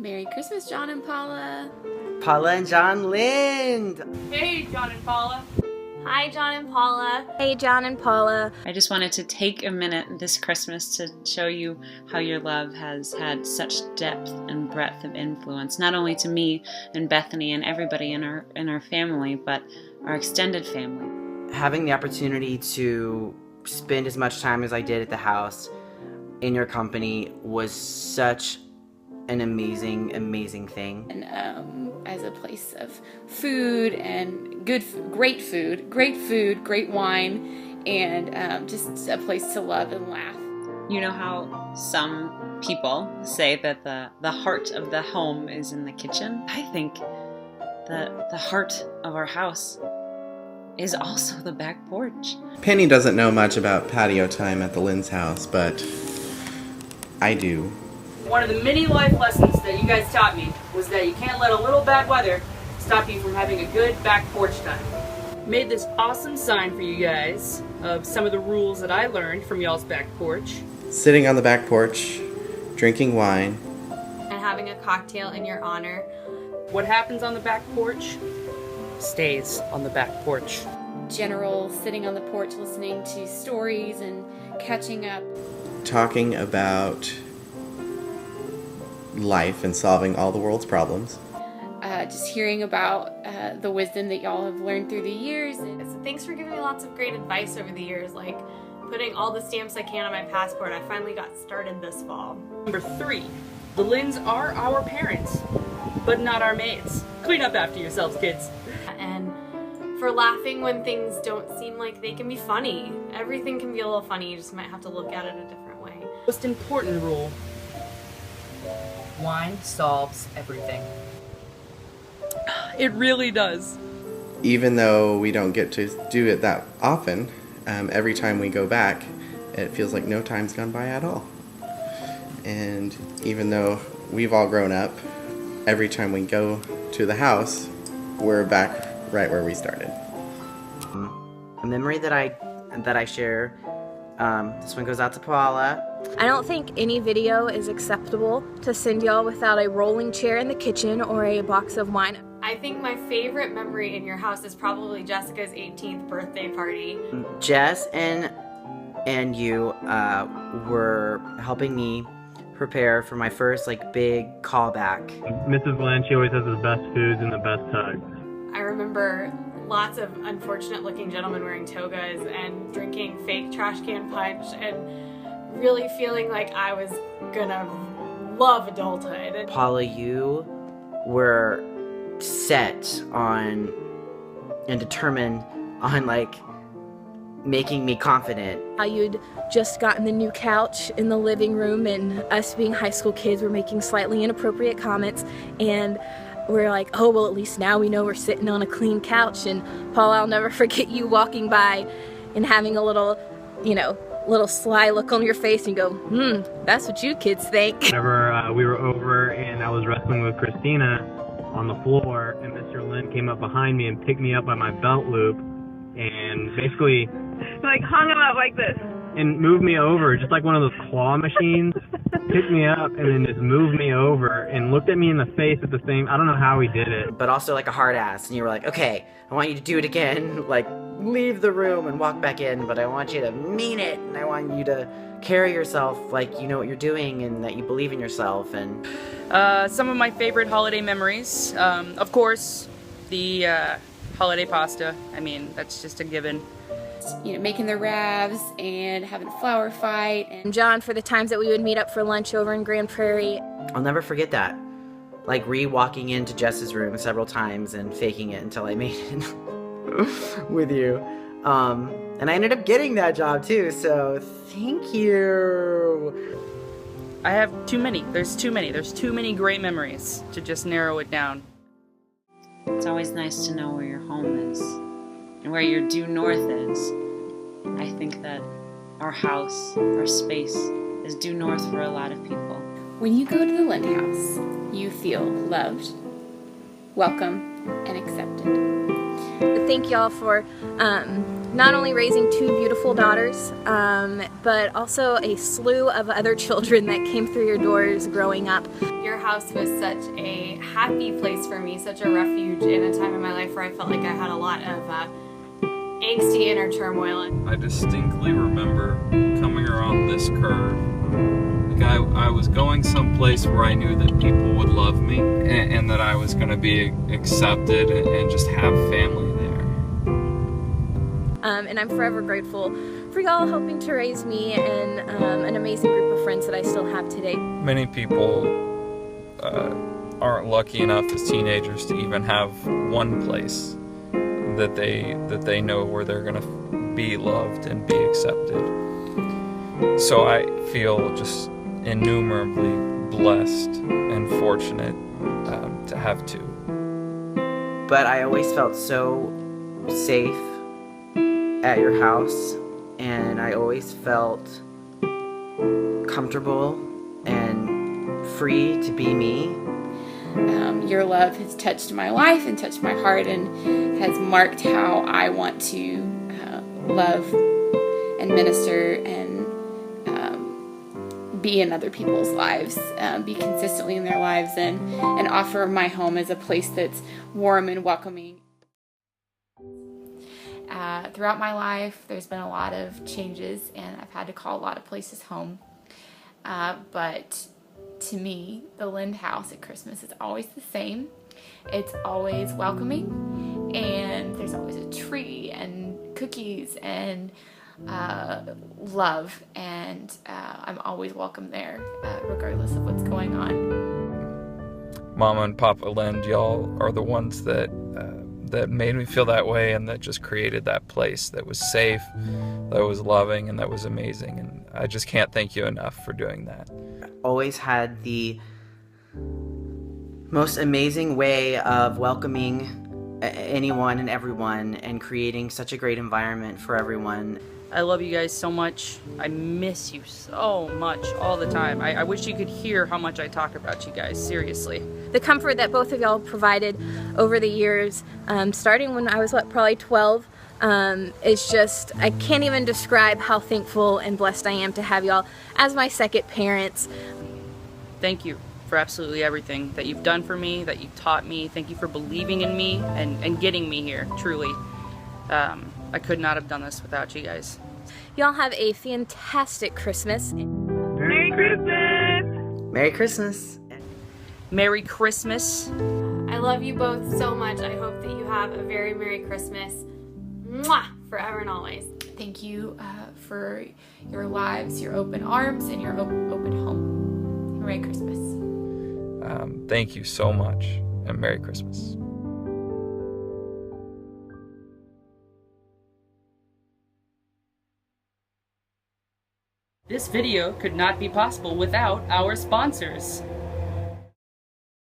Merry Christmas, John and Paula. Paula and John Lind. Hey, John and Paula. Hi, John and Paula. Hey, John and Paula. I just wanted to take a minute this Christmas to show you how your love has had such depth and breadth of influence, not only to me and Bethany and everybody in our family, but our extended family. Having the opportunity to spend as much time as I did at the house in your company was such an amazing, amazing thing. And as a place of food and great food, great wine, and just a place to love and laugh. You know how some people say that the heart of the home is in the kitchen? I think that the heart of our house is also the back porch. Penny doesn't know much about patio time at the Lynn's house, but I do. One of the many life lessons that you guys taught me was that you can't let a little bad weather stop you from having a good back porch time. Made this awesome sign for you guys of some of the rules that I learned from y'all's back porch. Sitting on the back porch, drinking wine, And having a cocktail in your honor. What happens on the back porch stays on the back porch. General sitting on the porch listening to stories and catching up. talking about life and solving all the world's problems. Just hearing about the wisdom that y'all have learned through the years. So thanks for giving me lots of great advice over the years, like putting all the stamps I can on my passport. I finally got started this fall. Number 3, the Lynns are our parents, but not our maids. Clean up after yourselves, kids. And for laughing when things don't seem like they can be funny. Everything can be a little funny, you just might have to look at it a different way. Most important rule: wine solves everything. It really does. Even though we don't get to do it that often, every time we go back, it feels like no time's gone by at all. And even though we've all grown up, every time we go to the house, we're back right where we started. A memory that I share, this one goes out to Paula. I don't think any video is acceptable to send y'all without a rolling chair in the kitchen or a box of wine. I think my favorite memory in your house is probably Jessica's 18th birthday party. Jess and you were helping me prepare for my first big callback. Mrs. Lynn, she always has the best foods and the best hugs. I remember lots of unfortunate looking gentlemen wearing togas and drinking fake trash can punch and really feeling like I was gonna love adulthood. Paula, you were set on and determined on making me confident. You'd just gotten the new couch in the living room, and us being high school kids were making slightly inappropriate comments, and we're like, oh, well, at least now we know we're sitting on a clean couch. And Paul, I'll never forget you walking by and having a little sly look on your face and go, that's what you kids think. Whenever we were over and I was wrestling with Christina on the floor, and Mr. Lynn came up behind me and picked me up by my belt loop and basically hung him up like this and moved me over, just like one of those claw machines. Picked me up and then just moved me over and looked at me in the face at the same. I don't know how he did it. But also a hard ass, and you were like, okay, I want you to do it again. Leave the room and walk back in, but I want you to mean it, and I want you to carry yourself like you know what you're doing and that you believe in yourself. And Some of my favorite holiday memories, of course, the holiday pasta. I mean, that's just a given. Making the ravs and having a flower fight. And John, for the times that we would meet up for lunch over in Grand Prairie. I'll never forget that. Walking into Jess's room several times and faking it until I made it with you. And I ended up getting that job too, so thank you. I have too many. There's too many great memories to just narrow it down. It's always nice to know where your home is and where your due north is. I think that our house, our space, is due north for a lot of people. When you go to the Lind house, you feel loved, welcome, and accepted. Thank y'all for not only raising 2 beautiful daughters, but also a slew of other children that came through your doors growing up. Your house was such a happy place for me, such a refuge in a time in my life where I felt like I had a lot of angsty inner turmoil. I distinctly remember coming around this curve. Like I was going someplace where I knew that people would love me and that I was going to be accepted and just have family there. And I'm forever grateful for y'all helping to raise me and an amazing group of friends that I still have today. Many people aren't lucky enough as teenagers to even have one place that they know where they're going to be loved and be accepted. So I feel just innumerably blessed and fortunate to have 2. But I always felt so safe at your house, and I always felt comfortable and free to be me. Your love has touched my life and touched my heart and has marked how I want to love and minister and be in other people's lives, be consistently in their lives, and offer my home as a place that's warm and welcoming. Throughout my life, there's been a lot of changes, and I've had to call a lot of places home. But to me, the Lind house at Christmas is always the same. It's always welcoming, and there's always a tree and cookies and love, and I'm always welcome there, regardless of what's going on. Mama and Papa Lind, y'all are the ones that made me feel that way, and that just created that place that was safe, that was loving, and that was amazing. And I just can't thank you enough for doing that. Always had the most amazing way of welcoming anyone and everyone and creating such a great environment for everyone. I love you guys so much. I miss you so much all the time. I wish you could hear how much I talk about you guys, seriously. The comfort that both of y'all provided over the years, starting when I was probably 12, is just, I can't even describe how thankful and blessed I am to have y'all as my second parents. Thank you for absolutely everything that you've done for me, that you've taught me. Thank you for believing in me and getting me here, truly. I could not have done this without you guys. Y'all have a fantastic Christmas. Merry Christmas! Merry Christmas! Merry Christmas. I love you both so much. I hope that you have a very Merry Christmas. Mwah! Forever and always. Thank you for your lives, your open arms, and your open home. Merry Christmas. Thank you so much, and Merry Christmas. This video could not be possible without our sponsors.